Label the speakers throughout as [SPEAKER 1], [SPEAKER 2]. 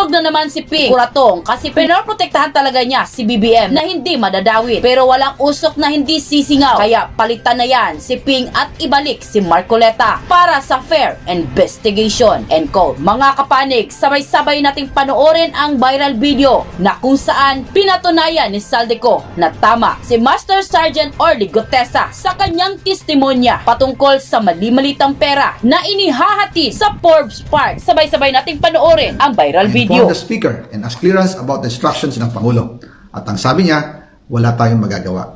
[SPEAKER 1] Na naman si Ping Kuratong kasi pinoprotektahan talaga niya si BBM na hindi madadawit. Pero walang usok na hindi sisingaw. Kaya palitan na yan si Ping at ibalik si Marcoleta para sa fair investigation. And quote, mga kapanig, sabay-sabay nating panoorin ang viral video na kung saan pinatunayan ni Saldico na tama si Master Sergeant Orly Gutesa sa kanyang testimonya patungkol sa mali-malitang pera na inihahati sa Forbes Park. Sabay-sabay nating panoorin ang viral video.
[SPEAKER 2] The Speaker and ask clearance about the instructions ng Pangulo. At ang sabi niya, wala tayong magagawa.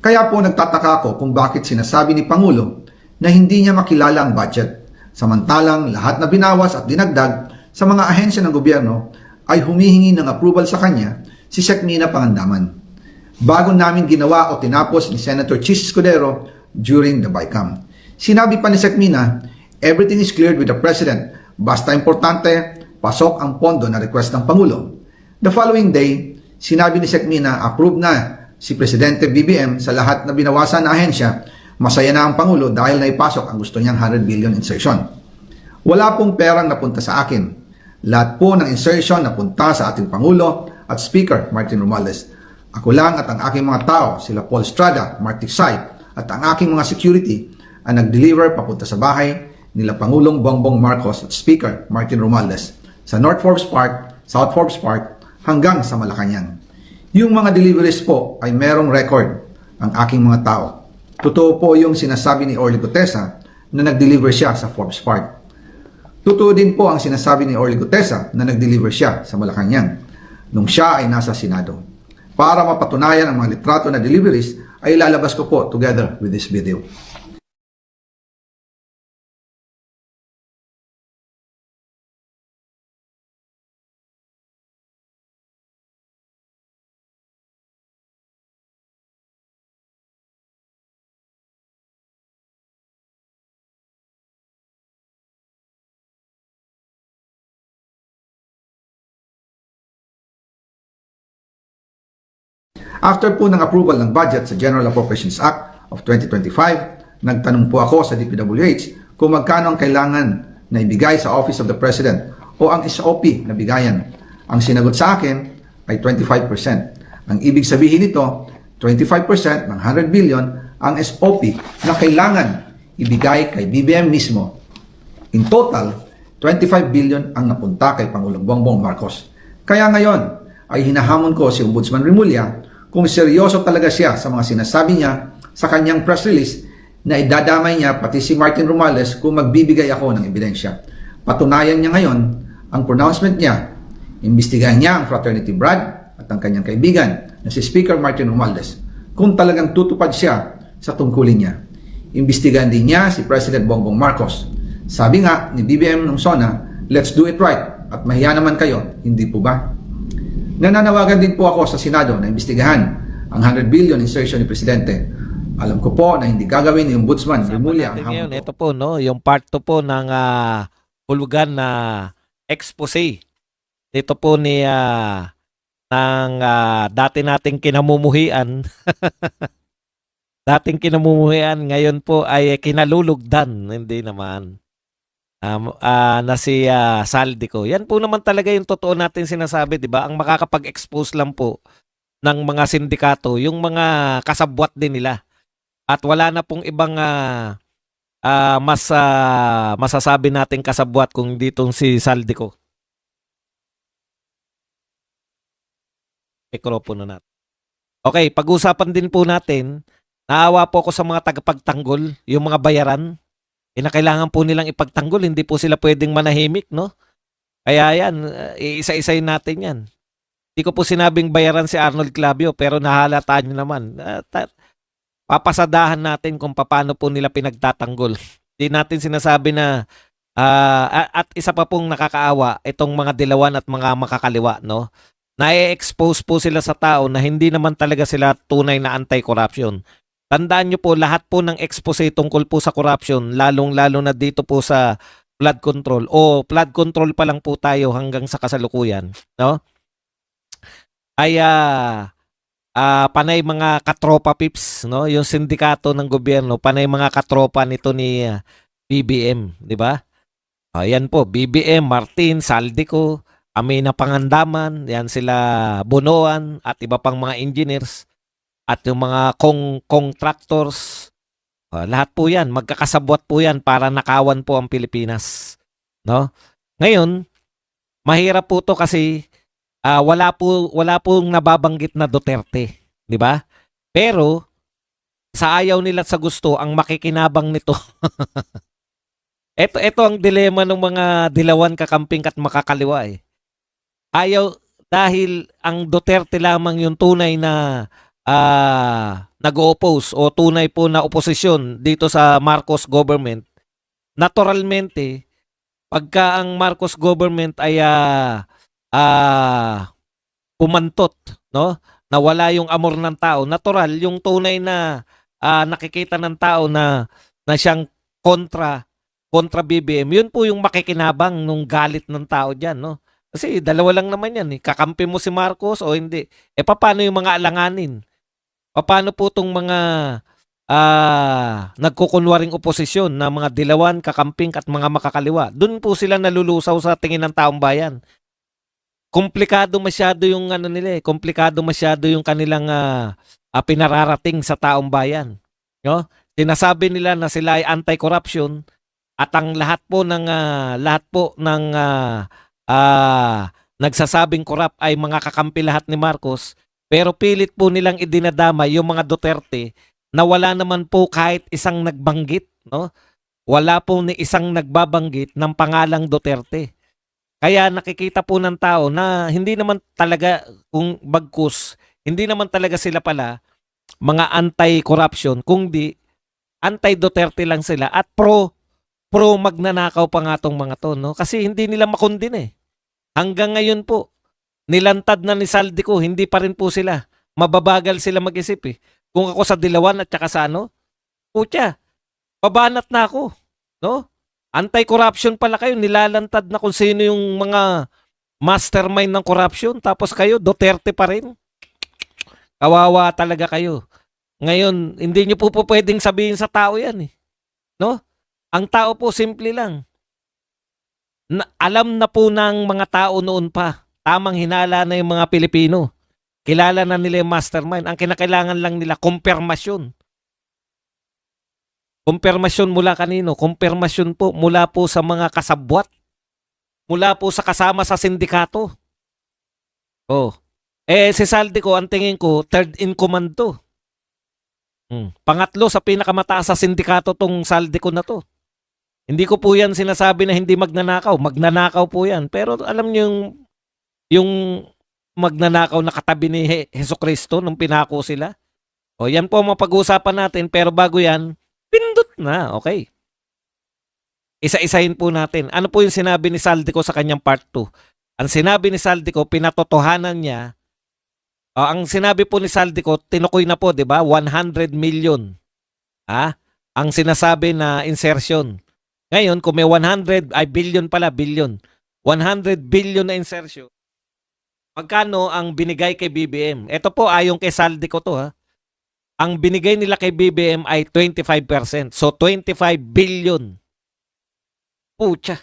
[SPEAKER 2] Kaya po nagtataka ako kung bakit sinasabi ni Pangulo na hindi niya makilala ang budget. Samantalang lahat na binawas at dinagdag sa mga ahensya ng gobyerno ay humihingi ng approval sa kanya si Sec. Mina Pangandaman. Bago namin ginawa o tinapos ni Senator Chis Escudero during the BICAM. Sinabi pa ni Sec. Mina, everything is cleared with the President. Basta importante, pasok ang pondo na request ng Pangulo. The following day, sinabi ni Sec. Mina, approve na si Presidente BBM sa lahat na binawasan na ahensya. Masaya na ang Pangulo dahil naipasok ang gusto niyang 100 billion insertion. Wala pong perang napunta sa akin. Lahat po ng insertion napunta sa ating Pangulo at Speaker Martin Romualdez. Ako lang at ang aking mga tao, sila Paul Estrada, Marty Sy, at ang aking mga security ang nag-deliver papunta sa bahay nila Pangulong Bongbong Marcos at Speaker Martin Romualdez sa North Forbes Park, South Forbes Park, hanggang sa Malacanang. Yung mga deliveries po ay merong record ang aking mga tao. Totoo po yung sinasabi ni Orly Gutesa na nag-deliver siya sa Forbes Park. Totoo din po ang sinasabi ni Orly Gutesa na nag-deliver siya sa Malacanang nung siya ay nasa Senado. Para mapatunayan ang mga litrato na deliveries ay ilalabas ko po together with this video. After po ng approval ng budget sa General Appropriations Act of 2025, nagtanong po ako sa DPWH kung magkano ang kailangan na ibigay sa Office of the President o ang SOP na bigayan. Ang sinagot sa akin ay 25%. Ang ibig sabihin nito, 25% ng 100 billion ang SOP na kailangan ibigay kay BBM mismo. In total, 25 billion ang napunta kay Pangulong Bongbong Marcos. Kaya ngayon ay hinahamon ko si Ombudsman Remulla kung seryoso talaga siya sa mga sinasabi niya sa kanyang press release na idadamay niya pati si Martin Romualdez kung magbibigay ako ng ebidensya. Patunayan niya ngayon ang pronouncement niya. Imbestigahan niya ang fraternity Brad at ang kanyang kaibigan na si Speaker Martin Romualdez kung talagang tutupad siya sa tungkulin niya. Imbestigahan din niya si President Bongbong Marcos. Sabi nga ni BBM nung SONA, let's do it right at mahiya naman kayo, hindi po ba? Nananawagan din po ako sa Senado na imbestigahan ang 100 billion insertion ni Presidente. Alam ko po na hindi gagawin ni Ombudsman Remulla ang hamon ko.
[SPEAKER 3] Ito po, no, yung part 2 po ng hulugan na expose. Ito po ni ng dati nating kinamumuhian. Dating kinamumuhian, ngayon po ay kinalulugdan. Hindi naman. Na si Saldico. Yan po naman talaga yung totoo natin sinasabi, di ba? Ang makakapag-expose lang po ng mga sindikato, yung mga kasabwat din nila. At wala na pong ibang masasabi nating kasabwat kung ditong si Saldico. Mikropono natin. Okay, pag-usapan din po natin, naawa po ako sa mga tagapagtanggol, yung mga bayaran. Na kailangan po nilang ipagtanggol, hindi po sila pwedeng manahimik, no? Kaya yan, iisa-isayin natin yan. Hindi ko po sinabing bayaran si Arnold Clavio, pero nahalata nyo naman. Papasadahan natin kung paano po nila pinagtatanggol. Hindi natin sinasabi na, at isa pa pong nakakaawa, itong mga dilawan at mga makakaliwa, no? Na-expose po sila sa tao na hindi naman talaga sila tunay na anti-corruption. Tandaan nyo po, lahat po ng expose tungkol po sa corruption, lalong-lalo na dito po sa flood control. O flood control pa lang po tayo hanggang sa kasalukuyan. No? Ay panay mga katropa pips, no? Yung sindikato ng gobyerno, panay mga katropa nito ni BBM, di ba? Ayan po, BBM, Martin, Saldico, Amina Pangandaman, yan sila Bonoan at iba pang mga engineers at yung mga contractors. Lahat po yan, magkakasabwat po yan para nakawan po ang Pilipinas. No? Ngayon, mahirap po to kasi wala pong nababanggit na Duterte, di ba? Pero sa ayaw nila at sa gusto ang makikinabang nito. ito ang dilema ng mga dilawan, kakamping at makakaliwa eh. Ayaw dahil ang Duterte lamang yung tunay na nag-oppose o tunay po na oposisyon dito sa Marcos government. Naturalmente, pagka ang Marcos government ay pumantot, no? Nawala yung amor ng tao. Natural, yung tunay na nakikita ng tao na siyang kontra BBM, yun po yung makikinabang nung galit ng tao diyan, no? Kasi dalawa lang naman yan, eh. Kakampi mo si Marcos o hindi. Paano yung mga alanganin? Paano po tong mga nagkukunwaring oposisyon na mga dilawan, kakamping at mga makakaliwa? Doon po sila nalulusaw sa tingin ng taong bayan. Komplikado masyado yung nila, komplikado masyado yung kanilang pinararating sa taong bayan. No? Sinasabi nila na sila ay anti-corruption at ang lahat po ng nagsasabing corrupt ay mga kakampi lahat ni Marcos, pero pilit po nilang idinadama yung mga Duterte na wala naman po kahit isang nagbanggit, no? Wala po ni isang nagbabanggit ng pangalang Duterte. Kaya nakikita po ng tao na hindi naman talaga, kung bagkus, hindi naman talaga sila pala mga anti-corruption, kundi anti-Duterte lang sila at pro magnanakaw pa nga tong mga to, no? Kasi hindi nila makundin eh. Hanggang ngayon po, nilantad na ni Saldico, hindi pa rin po sila. Mababagal sila mag-isip eh. Kung ako sa Dilawan at saka sa putya, pabanat na ako, no? Anti-corruption pala kayo, nilalantad na kung sino yung mga mastermind ng corruption, tapos kayo, Duterte pa rin. Kawawa talaga kayo. Ngayon, hindi nyo po pwedeng sabihin sa tao yan eh. No? Ang tao po, simple lang. Alam na po ng mga tao noon pa, tamang hinala na yung mga Pilipino. Kilala na nila yung mastermind. Ang kinakailangan lang nila, kumpirmasyon. Kumpirmasyon mula kanino? Kumpirmasyon po mula po sa mga kasabwat. Mula po sa kasama sa sindikato. Oh. Si Saldico, ang tingin ko, third in command to. Pangatlo sa pinakamataas sa sindikato tong Saldico na to. Hindi ko po yan sinasabi na hindi magnanakaw. Magnanakaw po yan. Pero alam niyo yung magnanakaw na katabi ni Jesucristo nung pinako sila. O yan po ang mapag-uusapan natin. Pero bago yan, pindot na. Okay. Isa-isahin po natin. Ano po yung sinabi ni Saldico sa kanyang part 2? Ang sinabi ni Saldico, pinatotohanan niya. Ang sinabi po ni Saldico, tinukoy na po, di ba? 100 million. Ang sinasabi na insertion. Ngayon, kung may 100, billion pala, billion. 100 billion na insertion. Magkano ang binigay kay BBM? Ito po, ayon kay Saldico to, Ang binigay nila kay BBM ay 25%. So, 25 billion. Pucha.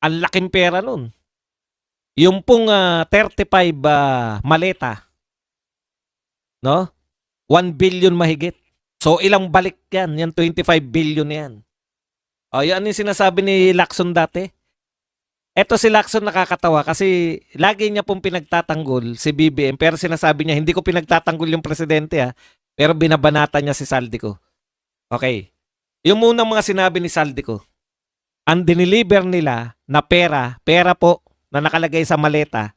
[SPEAKER 3] Ang laking pera nun. Yung pong 35 maleta, no? 1 billion mahigit. So, ilang balik yan? Yan 25 billion yan. Yan yung sinasabi ni Lacson dati. Eto si Lacson nakakatawa kasi lagi niya pong pinagtatanggol si BBM pero sinasabi niya, hindi ko pinagtatanggol yung presidente pero binabanata niya si Saldico. Okay. Yung munang mga sinabi ni Saldico, ang diniliver nila na pera po na nakalagay sa maleta,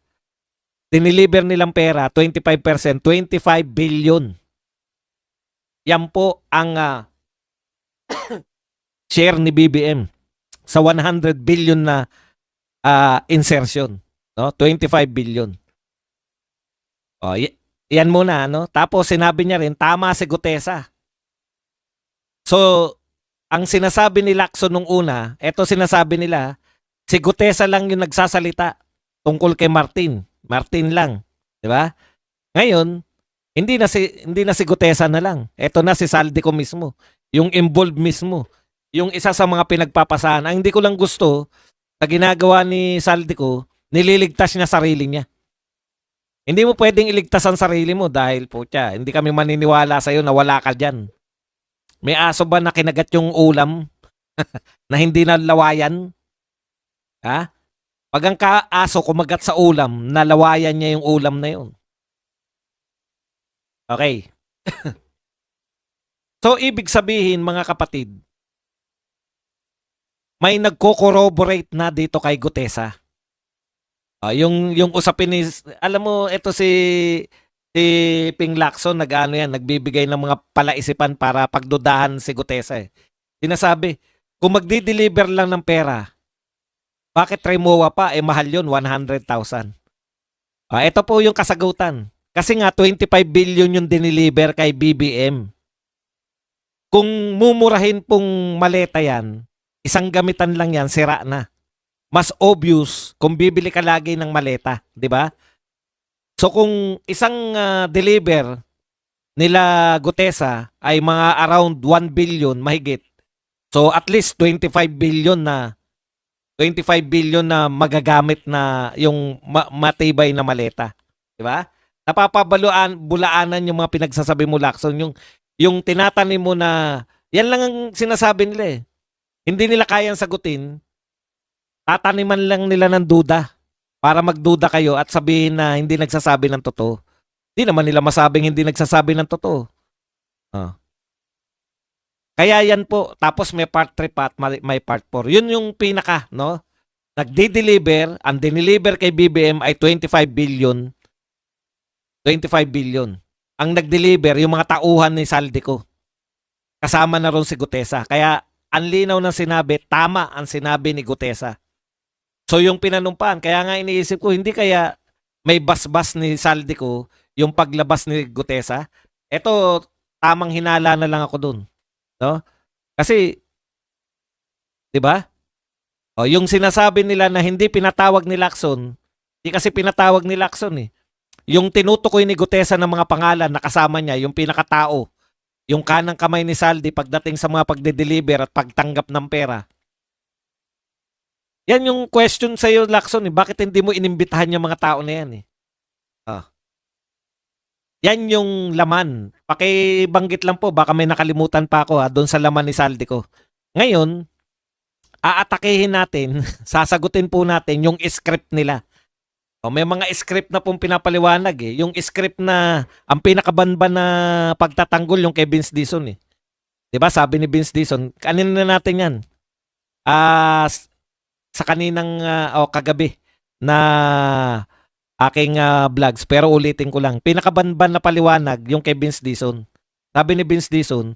[SPEAKER 3] diniliver nilang pera, 25%, 25 billion. Yan po ang share ni BBM sa 100 billion na insertion, no? 25 billion. Yan muna, no? Tapos sinabi niya rin tama si Gutesa. So, ang sinasabi ni Lacson nung una, eto sinasabi nila, si Gutesa lang yung nagsasalita tungkol kay Martin. Martin lang, 'di ba? Ngayon, hindi na si Gutesa na lang. Eto na si Saldico mismo, yung involved mismo. Yung isa sa mga pinagpapasahan. Ang hindi ko lang gusto, na ginagawa ni Saldico, nililigtas niya sarili niya. Hindi mo pwedeng iligtas ang sarili mo dahil putya, hindi kami maniniwala sa'yo na wala ka dyan. May aso ba na kinagat yung ulam na hindi nalawayan? Ha? Pag ang aso kumagat sa ulam, nalawayan niya yung ulam na yun. Okay. So, ibig sabihin, mga kapatid, may nagko-corroborate na dito kay Gutesa. Yung usapin ni, alam mo, ito si Ping Lacson, nagbibigay ng mga palaisipan para pagdudahan si Gutesa. Sinasabi, kung magdi-deliver lang ng pera, bakit Trimoa pa? Mahal yun, 100,000. Ito po yung kasagutan. Kasi nga, 25 billion yung diniliver kay BBM. Kung mumurahin pong maleta yan, isang gamitan lang yan, sira na. Mas obvious kung bibili ka lagi ng maleta, di ba? So kung isang deliver nila Gutesa ay mga around 1 billion mahigit. So at least 25 billion na magagamit na yung matibay na maleta, di ba? Bulaanan yung mga pinagsasabi mo, Lacson, yung tinatanim mo na yan lang ang sinasabi nila eh. Hindi nila kayang sagutin. Tataniman lang nila ng duda para magduda kayo at sabihin na hindi nagsasabi ng totoo. Hindi naman nila masabing hindi nagsasabi ng totoo. Kaya yan po. Tapos may part 3 pa at may part 4. Yun yung pinaka, no? Nagdi-deliver, ang diniliver kay BBM ay 25 billion. 25 billion. Ang nag-deliver, yung mga tauhan ni Saldico. Kasama na ron si Gutesa. Kaya ang linaw ng sinabi, tama ang sinabi ni Gutesa. So yung pinanumpaan, kaya nga iniisip ko, hindi kaya may basbas ni Saldico yung paglabas ni Gutesa? Ito, tamang hinala na lang ako dun. No? Kasi, di ba? Yung sinasabi nila na hindi pinatawag ni Lacson, hindi kasi pinatawag ni Lacson eh. Yung tinutukoy ni Gutesa ng mga pangalan na kasama niya, yung pinakatao, yung kanang kamay ni Saldi pagdating sa mga pagde-deliver at pagtanggap ng pera. Yan yung question sa iyo, Lacson. Bakit hindi mo inimbitahan yung mga tao na yan? Yan yung laman. Pakibanggit lang po, baka may nakalimutan pa ako doon sa laman ni Saldi ko. Ngayon, aatakehin natin, sasagutin po natin yung script nila. May mga script na pong pinapaliwanag eh. Yung script na ang pinakabanban na pagtatanggol yung kay Vince Dizon eh. 'Di ba? Sabi ni Vince Dizon, kanina na natin 'yan. Sa kaninang kagabi na aking vlogs, pero ulitin ko lang. Pinakabanban na paliwanag yung kay Vince Dizon. Sabi ni Vince Dizon,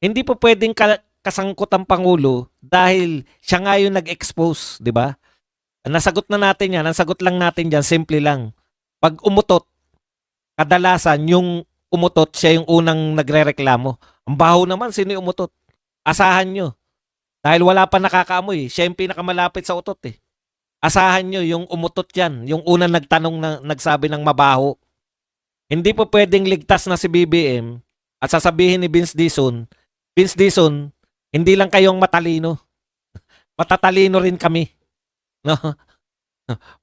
[SPEAKER 3] hindi po pwedeng kasangkot ang Pangulo dahil siya nga yung nag-expose, 'di ba? Nasagot na natin yan. Ang sagot lang natin dyan, simple lang. Pag umutot, kadalasan yung umutot, siya yung unang nagre-reklamo. Ang baho naman, sino yung umutot? Asahan nyo. Dahil wala pa nakakaamoy, siya yung pinakamalapit sa utot eh. Asahan nyo yung umutot yan. Yung unang nagtanong na nagsabi ng mabaho. Hindi po pwedeng ligtas na si BBM at sasabihin ni Vince Dizon, hindi lang kayong matalino. Matatalino rin kami. No?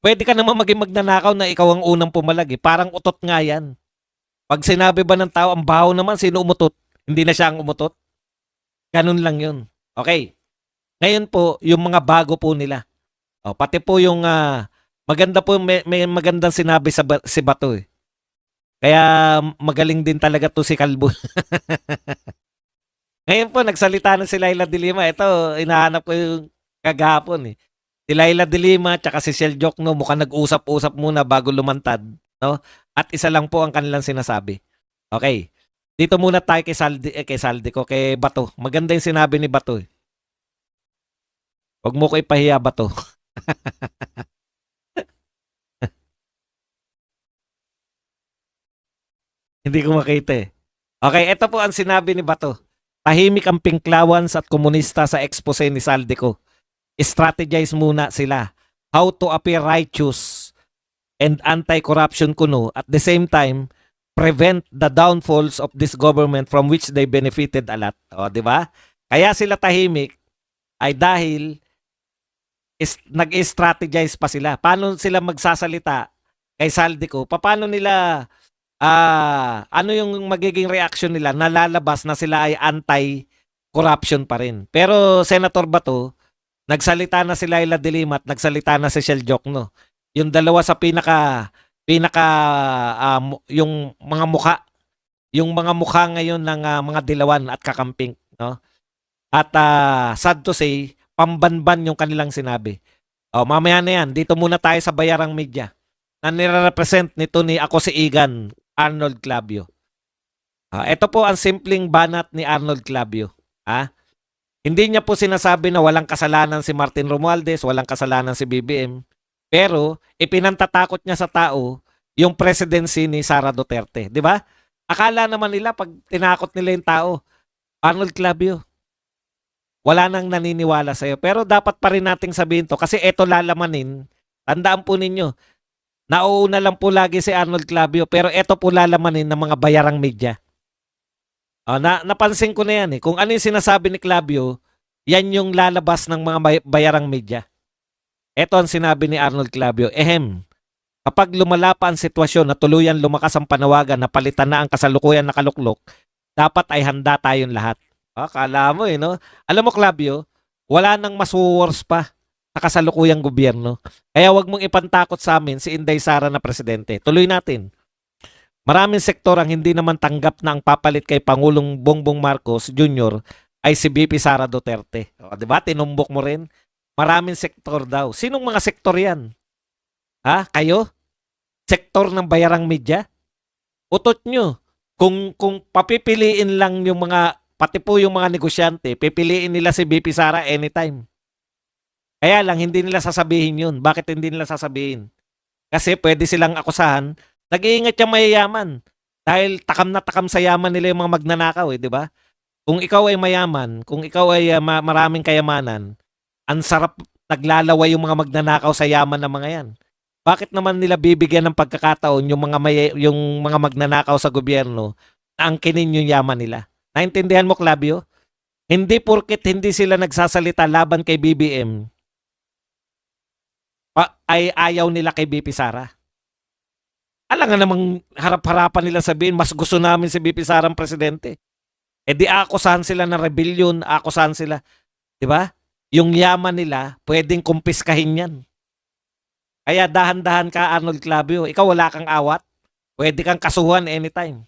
[SPEAKER 3] Pwede ka naman maging magnanakaw na ikaw ang unang pumalag eh. Parang utot nga yan. Pag sinabi ba ng tao, ang baho naman, sino umutot? Hindi na siya ang umutot? Ganun lang yun. Okay. Ngayon po, yung mga bago po nila. Pati po yung maganda po, may magandang sinabi si Bato eh. Kaya magaling din talaga to si Kalbo. Ngayon po, nagsalita na si Laila de Lima. Ito, inahanap ko yung kagahapon eh. Si Laila de Lima at si Shell Jokno mukhang nag-usap-usap muna bago lumantad, no? At isa lang po ang kanilang sinasabi. Okay. Dito muna tayo kay Bato. Maganda yung sinabi ni Bato. Huwag mo ko ipahiya, Bato. Hindi ko makita eh. Okay, ito po ang sinabi ni Bato. Tahimik ang Pinklawans at komunista sa expose ni Saldico. Strategize muna sila how to appear righteous and anti-corruption kuno at the same time prevent the downfalls of this government from which they benefited a lot. O, di ba? Kaya sila tahimik ay dahil nag-strategize pa sila. Paano sila magsasalita kay Saldico? Paano nila ano yung magiging reaction nila? Nalalabas na sila ay anti-corruption pa rin. Pero Senator Bato, nagsalita na si Laila De Lima at nagsalita na si Shell Jokno. Yung dalawa sa pinaka yung mga mukha ngayon ng mga dilawan at kakamping, no? At sad to say, pambanban yung kanilang sinabi. Mamaya na yan, dito muna tayo sa Bayarang Media na nire-represent nito ni Ako si Igan, Arnold Clavio. Ito po ang simpleng banat ni Arnold Clavio. Hindi niya po sinasabi na walang kasalanan si Martin Romualdez, walang kasalanan si BBM. Pero ipinantatakot niya sa tao yung presidency ni Sara Duterte. Di ba? Akala naman nila pag tinakot nila yung tao, Arnold Clavio, wala nang naniniwala sa'yo. Pero dapat pa rin nating sabihin to kasi eto lalamanin. Tandaan po ninyo, nauuna lang po lagi si Arnold Clavio pero eto po lalamanin ng mga Bayarang Media. Napansin ko na yan eh. Kung ano yung sinasabi ni Clavio, yan yung lalabas ng mga Bayarang Media. Eto ang sinabi ni Arnold Clavio. Kapag lumala pa ang sitwasyon na tuluyan lumakas ang panawagan na palitan na ang kasalukuyan na kaluklok, dapat ay handa tayong lahat. Kala mo no? Alam mo Clavio, wala nang mas worse pa sa kasalukuyang gobyerno. Kaya wag mong ipantakot sa amin si Inday Sara na presidente. Tuloy natin. Maraming sektor ang hindi naman tanggap na ang papalit kay Pangulong Bongbong Marcos Jr. ay si VP Sara Duterte. Diba? Tinumbok mo rin. Maraming sektor daw. Sinong mga sektor yan? Kayo? Sektor ng Bayarang Media? Utot nyo. Kung papipiliin lang yung pati po yung mga negosyante, pipiliin nila si VP Sara anytime. Kaya lang, hindi nila sasabihin yun. Bakit hindi nila sasabihin? Kasi pwede silang akusahan. Nag-iingat yung mayayaman. Dahil takam na takam sa yaman nila yung mga magnanakaw, di ba? Kung ikaw ay mayaman, kung ikaw ay maraming kayamanan, ang sarap naglalaway yung mga magnanakaw sa yaman ng mga yan. Bakit naman nila bibigyan ng pagkakataon yung mga magnanakaw sa gobyerno na angkinin yung yaman nila? Naintindihan mo, Clavio? Hindi porket hindi sila nagsasalita laban kay BBM, ay ayaw nila kay BP Sara. Alam nga namang harap-harapan nila sabihin, mas gusto namin si BP Sara ang presidente. Di akusahan sila ng rebellion, akusahan sila. Di ba? Yung yaman nila, pwedeng kumpiskahin yan. Kaya dahan-dahan ka, Arnold Clavio. Ikaw wala kang awat. Pwede kang kasuhan anytime.